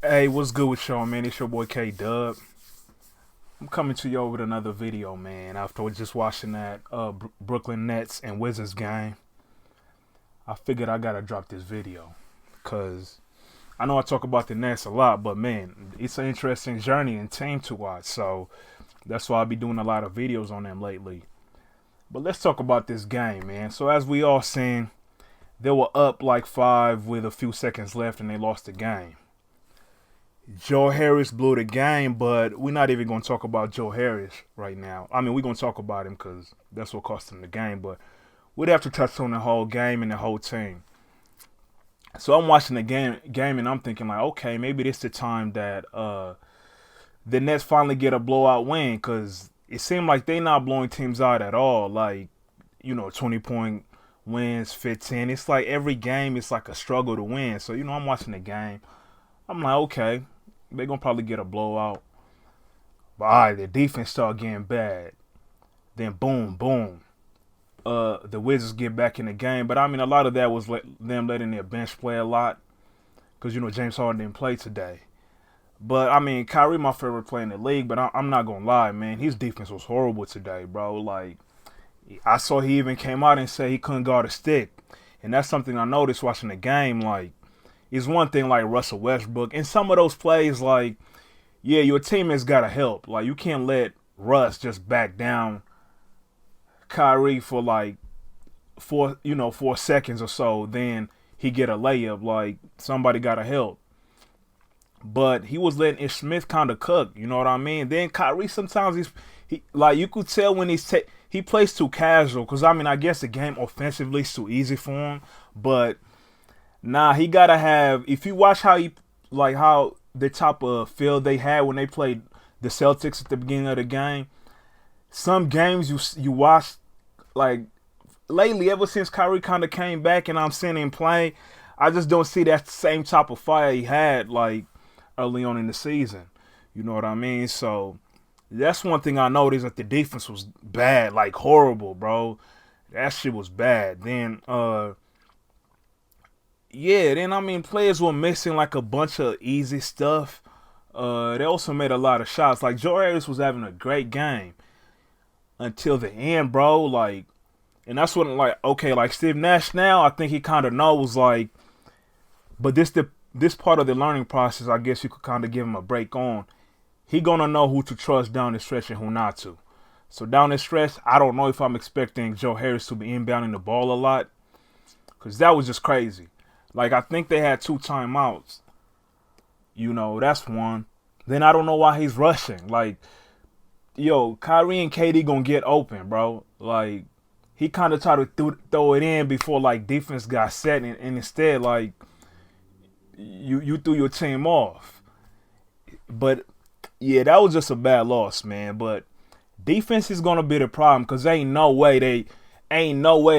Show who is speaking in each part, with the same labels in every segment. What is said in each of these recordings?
Speaker 1: Hey, what's good with y'all, man? It's your boy K Dub. I'm coming to you with another video, man. After just watching that Brooklyn Nets and Wizards game, I figured I gotta drop this video because I know I talk about the Nets a lot, but man, it's an interesting journey and team to watch. So that's why I'll be doing a lot of videos on them lately. But let's talk about this game, man. So as we all seen, they were up like 5 with a few seconds left, and they lost the game. Joe Harris blew the game, but we're not even going to talk about Joe Harris right now. I mean, we're going to talk about him because that's what cost him the game, but we'd have to touch on the whole game and the whole team. So I'm watching the game and I'm thinking like, okay, maybe this is the time that the Nets finally get a blowout win because it seemed like they not blowing teams out at all. Like, 20-point wins, 15. It's like every game it's like a struggle to win. So, I'm watching the game. I'm like, okay, they're going to probably get a blowout. But all right, the defense started getting bad. Then boom, boom. The Wizards get back in the game. But I mean, a lot of that was them letting their bench play a lot. Because, James Harden didn't play today. But I mean, Kyrie, my favorite player in the league. But I'm not going to lie, man. His defense was horrible today, bro. Like, I saw he even came out and said he couldn't guard a stick. And that's something I noticed watching the game. Like, it's one thing like Russell Westbrook. And some of those plays, like, yeah, your teammates got to help. Like, you can't let Russ just back down Kyrie for like 4 seconds or so. Then he get a layup. Like, somebody got to help. But he was letting Ish Smith kind of cook. You know what I mean? Then Kyrie sometimes he like you could tell when he plays too casual. Because I mean, I guess the game offensively is too easy for him. But nah, he gotta have. If you watch how the type of field they had when they played the Celtics at the beginning of the game. Some games you watch like lately, ever since Kyrie kind of came back and I'm seeing him play, I just don't see that same type of fire he had like early on in the season. You know what I mean? So that's one thing I noticed that the defense was bad, like horrible, bro. That shit was bad. Then yeah, then I mean players were missing like a bunch of easy stuff. They also made a lot of shots. Like Joe Harris was having a great game until the end, bro. Like, and that's what like okay, like Steve Nash now, I think he kind of knows like, but this part of the learning process, I guess you could kind of give him a break on. He gonna know who to trust down the stretch and who not to. So down the stretch, I don't know if I'm expecting Joe Harris to be inbounding the ball a lot, cause that was just crazy. Like, I think they had 2 timeouts. That's one. Then I don't know why he's rushing. Like, yo, Kyrie and KD gonna get open, bro. Like, he kind of tried to throw it in before, like, defense got set. And instead, like, you threw your team off. But, yeah, that was just a bad loss, man. But defense is gonna be the problem because ain't no way the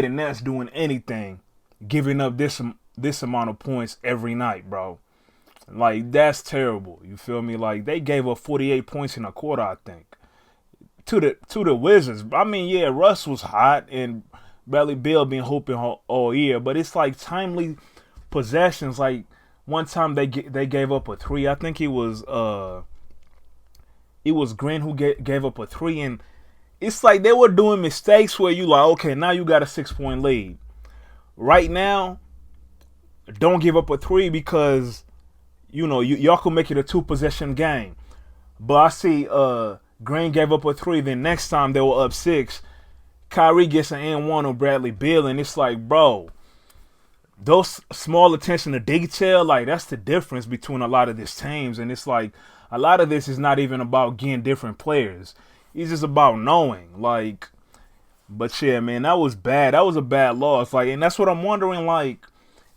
Speaker 1: Nets doing anything, giving up this amount of points every night, bro. Like, that's terrible. You feel me? Like, they gave up 48 points in a quarter, I think, to the Wizards. I mean, yeah, Russ was hot and Bradley Beal been hooping all year, but it's like timely possessions. Like, one time they gave up a 3. I think it was Green who gave up a 3, and it's like they were doing mistakes where you like, okay, now you got a 6-point lead. Right now, don't give up a 3 because y'all could make it a 2-possession game. But I see Green gave up a 3. Then next time they were up 6, Kyrie gets an N1 on Bradley Beal, and it's like, bro, those small attention to detail, like that's the difference between a lot of these teams. And it's like a lot of this is not even about getting different players. It's just about knowing, like. But yeah, man, that was bad. That was a bad loss. Like, and that's what I'm wondering, like.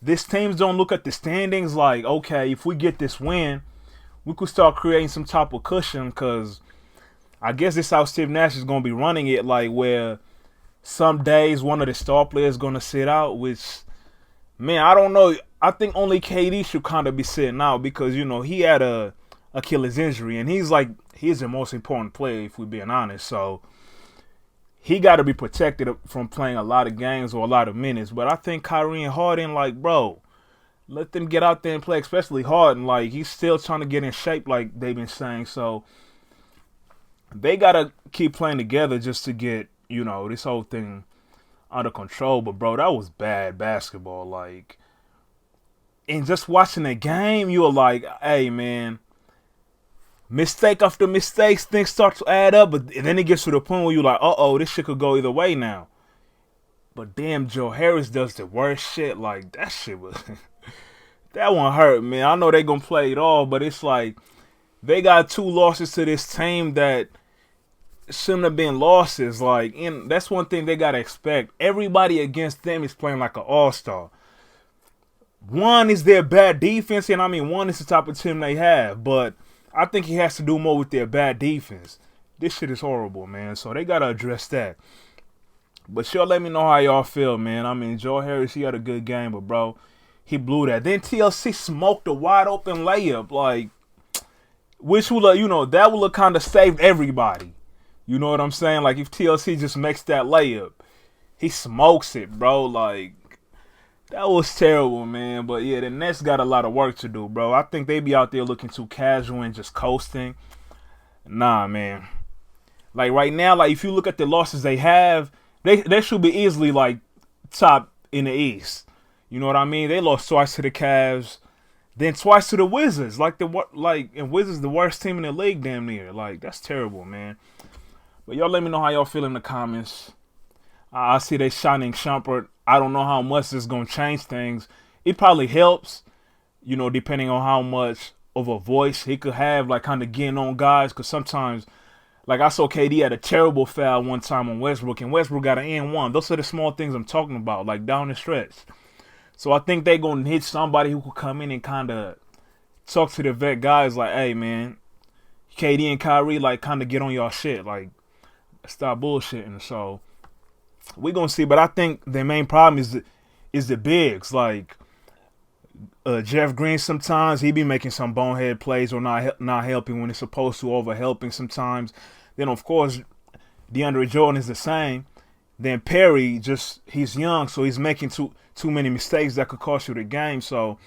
Speaker 1: These teams don't look at the standings like, okay, if we get this win, we could start creating some type of cushion because I guess this is how Steve Nash is going to be running it, like where some days one of the star players is going to sit out, which, man, I don't know. I think only KD should kind of be sitting out because, he had a Achilles injury and he's the most important player if we're being honest. So he got to be protected from playing a lot of games or a lot of minutes. But I think Kyrie and Harden, like, bro, Let them get out there and play, especially Harden. Like, he's still trying to get in shape, like they've been saying. So they gotta keep playing together just to get, this whole thing under control. But bro, that was bad basketball. Like, and just watching the game, you were like, hey man, mistake after mistakes, things start to add up, but then it gets to the point where you're like, this shit could go either way now. But damn, Joe Harris does the worst shit. Like, that shit was that one hurt, man. I know they gonna play it all, but it's like they got 2 losses to this team that shouldn't have been losses. Like, and that's one thing they gotta expect. Everybody against them is playing like an all-star. One is their bad defense, and I mean, one is the type of team they have, but I think he has to do more with their bad defense. This shit is horrible, man. So they gotta address that. But y'all let me know how y'all feel, man. I mean, Joe Harris, he had a good game, but bro, he blew that. Then TLC smoked a wide open layup, like, which would have, that would have kind of saved everybody. You know what I'm saying? Like, if TLC just makes that layup, he smokes it, bro. Like, that was terrible, man. But yeah, the Nets got a lot of work to do, bro. I think they be out there looking too casual and just coasting. Nah, man. Like, right now, like, if you look at the losses they have, they should be easily, like, top in the East. You know what I mean? They lost twice to the Cavs, then twice to the Wizards. And Wizards the worst team in the league, damn near. Like, that's terrible, man. But y'all let me know how y'all feel in the comments. I see they shining Shumpert. I don't know how much this is going to change things. It probably helps, depending on how much of a voice he could have, like, kind of getting on guys. Because sometimes, like, I saw KD had a terrible foul one time on Westbrook, and Westbrook got an N1. Those are the small things I'm talking about, like, down the stretch. So I think they're going to hit somebody who could come in and kind of talk to the vet guys like, hey, man, KD and Kyrie, like, kind of get on y'all shit. Like, stop bullshitting. So we're going to see. But I think the main problem is the bigs. Like, Jeff Green, sometimes he be making some bonehead plays or not helping when it's supposed to, over helping sometimes. Then, of course, DeAndre Jordan is the same. Then Perry, he's young, so he's making too many mistakes that could cost you the game. So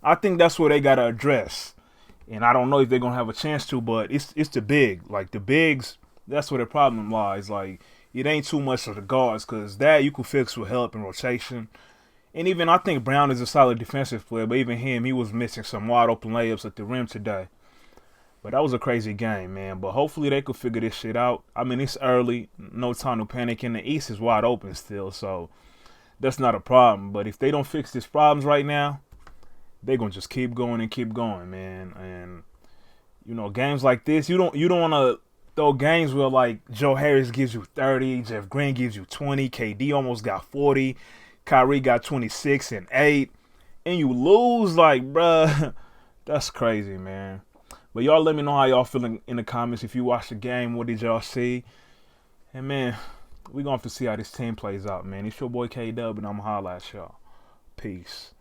Speaker 1: I think that's what they got to address. And I don't know if they're going to have a chance to, but it's the big. Like, the bigs, that's where the problem lies. Like, it ain't too much of the guards, because that you could fix with help and rotation. And even I think Brown is a solid defensive player, but even him, he was missing some wide open layups at the rim today. But that was a crazy game, man. But hopefully they could figure this shit out. I mean, it's early. No time to panic. And the East is wide open still. So that's not a problem. But if they don't fix these problems right now, they're going to just keep going and keep going, man. And, games like this, you don't want to throw games where, like, Joe Harris gives you 30, Jeff Green gives you 20, KD almost got 40, Kyrie got 26 and 8, and you lose. Like, bruh, that's crazy, man. But y'all let me know how y'all feeling in the comments. If you watched the game, what did y'all see? And, man, we're going to have to see how this team plays out, man. It's your boy K-Dub, and I'm going to holla at y'all. Peace.